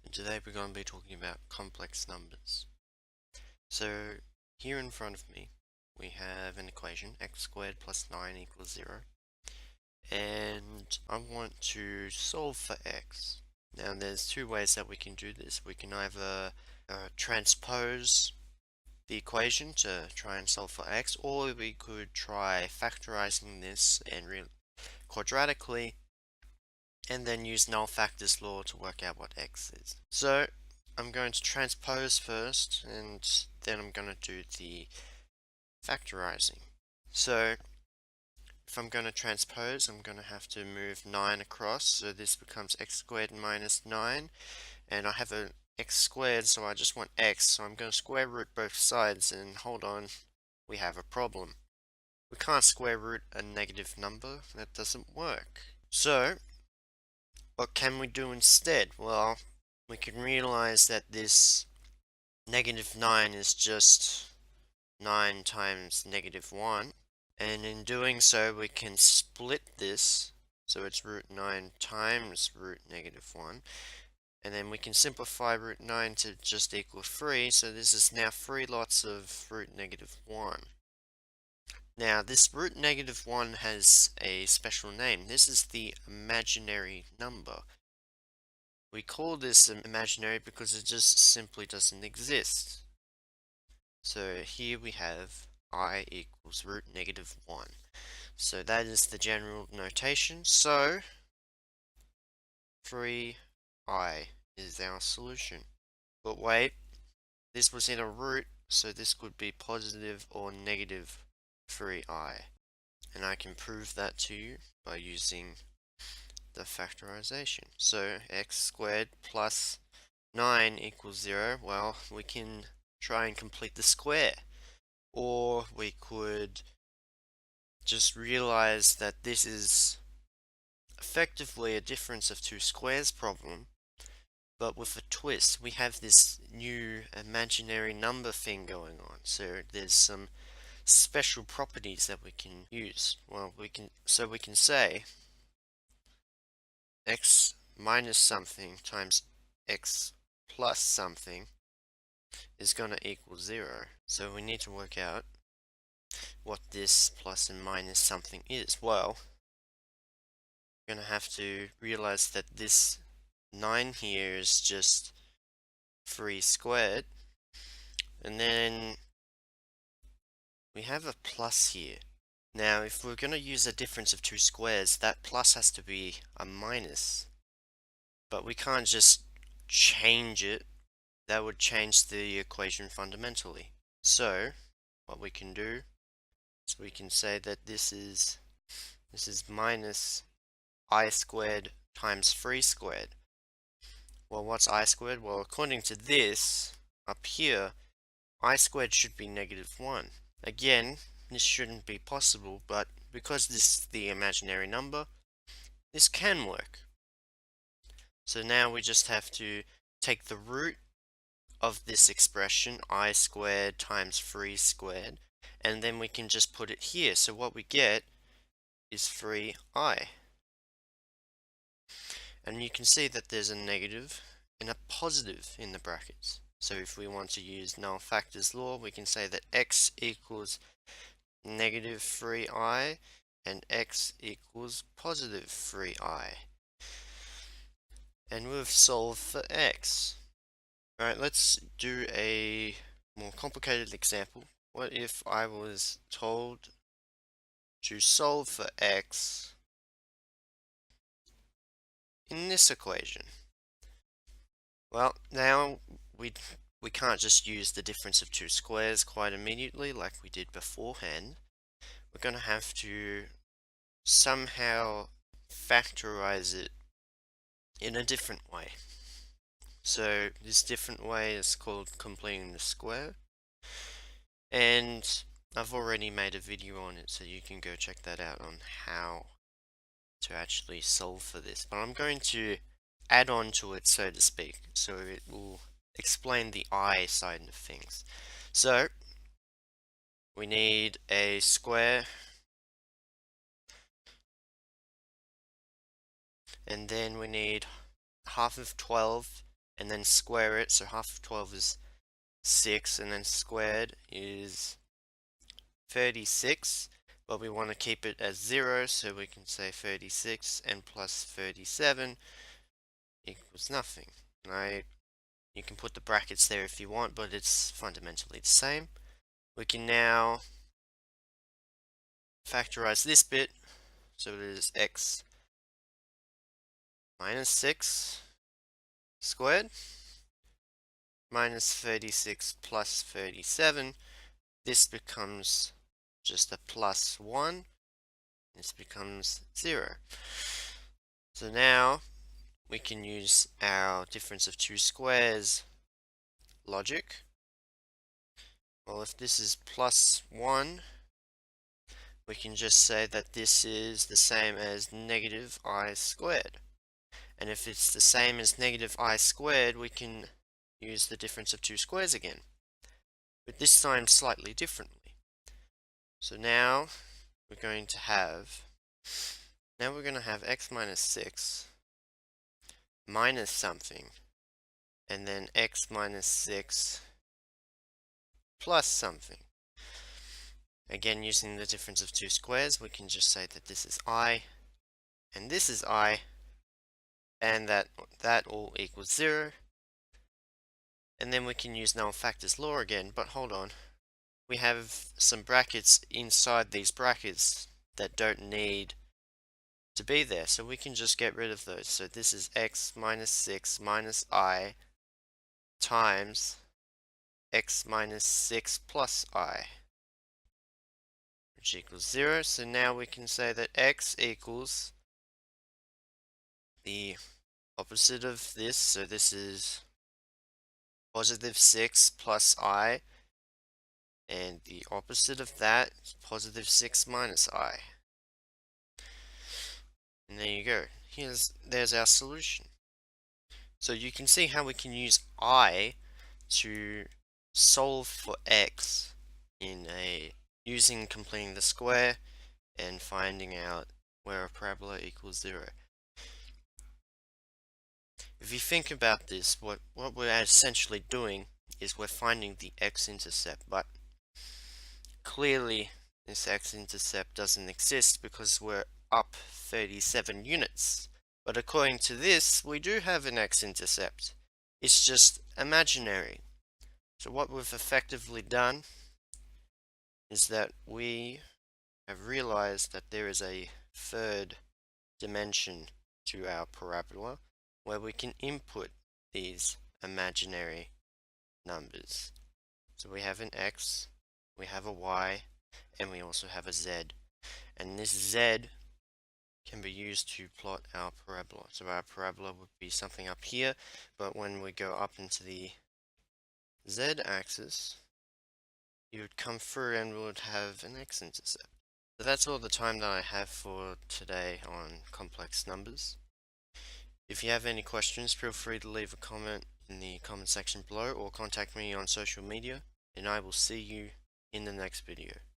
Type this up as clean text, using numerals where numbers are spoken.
and today we're going to be talking about complex numbers. So here in front of me we have an equation, x squared plus 9 equals 0, and I want to solve for x. Now there's two ways that we can do this. We can either transpose the equation to try and solve for x, or we could try factorizing this and quadratically and then use null factors law to work out what x is. So I'm going to transpose first, and then I'm going to do the factorizing. So if I'm going to transpose, I'm going to have to move 9 across, so this becomes x squared minus 9, and I have a x squared, so I just want x, so I'm going to square root both sides, and hold on, we have a problem. We can't square root a negative number, that doesn't work. So what can we do instead? Well, we can realize that this negative 9 is just 9 times negative 1, and in doing so we can split this, so it's root 9 times root negative 1, and then we can simplify root 9 to just equal 3, so this is now 3 lots of root negative 1. Now this root negative 1 has a special name. This is the imaginary number. We call this imaginary because it just simply doesn't exist. So here we have I equals root negative 1. So that is the general notation. So 3i is our solution. But wait, this was in a root, so this could be positive or negative 3i. And I can prove that to you by using the factorization. So x squared plus 9 equals 0. Well, we can try and complete the square. Or we could just realize that this is effectively a difference of two squares problem, but with a twist. We have this new imaginary number thing going on. So there's some special properties that we can use. Well, we can say x minus something times x plus something is going to equal 0. So we need to work out what this plus and minus something is. Well, we're going to have to realize that this 9 here is just 3 squared, and then we have a plus here. Now if we're going to use a difference of two squares, that plus has to be a minus, but we can't just change it. That would change the equation fundamentally. So what we can do is we can say that this is minus I squared times 3 squared. Well, what's I squared? Well, according to this up here, I squared should be negative 1. Again, this shouldn't be possible, but because this is the imaginary number, this can work. So now we just have to take the root of this expression, I squared times 3 squared, and then we can just put it here. So what we get is 3i. And you can see that there's a negative and a positive in the brackets. So if we want to use null factors law, we can say that x equals negative 3i and x equals positive 3i. And we've solved for x. Alright, let's do a more complicated example. What if I was told to solve for x in this equation? Well, now we can't just use the difference of two squares quite immediately like we did beforehand. We're going to have to somehow factorize it in a different way. So this different way is called completing the square, and I've already made a video on it, so you can go check that out on how to actually solve for this. But I'm going to add on to it, so to speak, so it will explain the I side of things. So we need a square, and then we need half of 12 and then square it. So half of 12 is 6, and then squared is 36, but we want to keep it as 0, so we can say 36 and plus 37 equals nothing. Right? You can put the brackets there if you want, but it's fundamentally the same. We can now factorize this bit, so it is x minus 6 squared minus 36 plus 37. This becomes just a plus 1. This becomes 0. So now we can use our difference of two squares logic. Well, if this is plus 1, we can just say that this is the same as negative I squared. And if it's the same as negative I squared, we can use the difference of two squares again, but this time slightly differently. So now we're going to have x minus 6 minus something, and then x minus 6 plus something. Again, using the difference of two squares, we can just say that this is I, and this is I, and that all equals 0. And then we can use null factors law again, but hold on. We have some brackets inside these brackets that don't need to be there, so we can just get rid of those. So this is x minus 6 minus I times x minus 6 plus I, which equals 0. So now we can say that x equals the opposite of this, so this is positive 6 plus I, and the opposite of that is positive 6 minus I. And there you go. There's our solution. So you can see how we can use I to solve for x using completing the square and finding out where a parabola equals 0. If you think about this, what we're essentially doing is we're finding the x-intercept, but clearly this x-intercept doesn't exist because we're up 37 units. But according to this, we do have an x-intercept. It's just imaginary. So what we've effectively done is that we have realized that there is a third dimension to our parabola where we can input these imaginary numbers. So we have an x, we have a y, and we also have a z. And this z can be used to plot our parabola. So our parabola would be something up here, but when we go up into the z-axis, you would come through and we would have an x-intercept. So that's all the time that I have for today on complex numbers. If you have any questions, feel free to leave a comment in the comment section below or contact me on social media, and I will see you in the next video.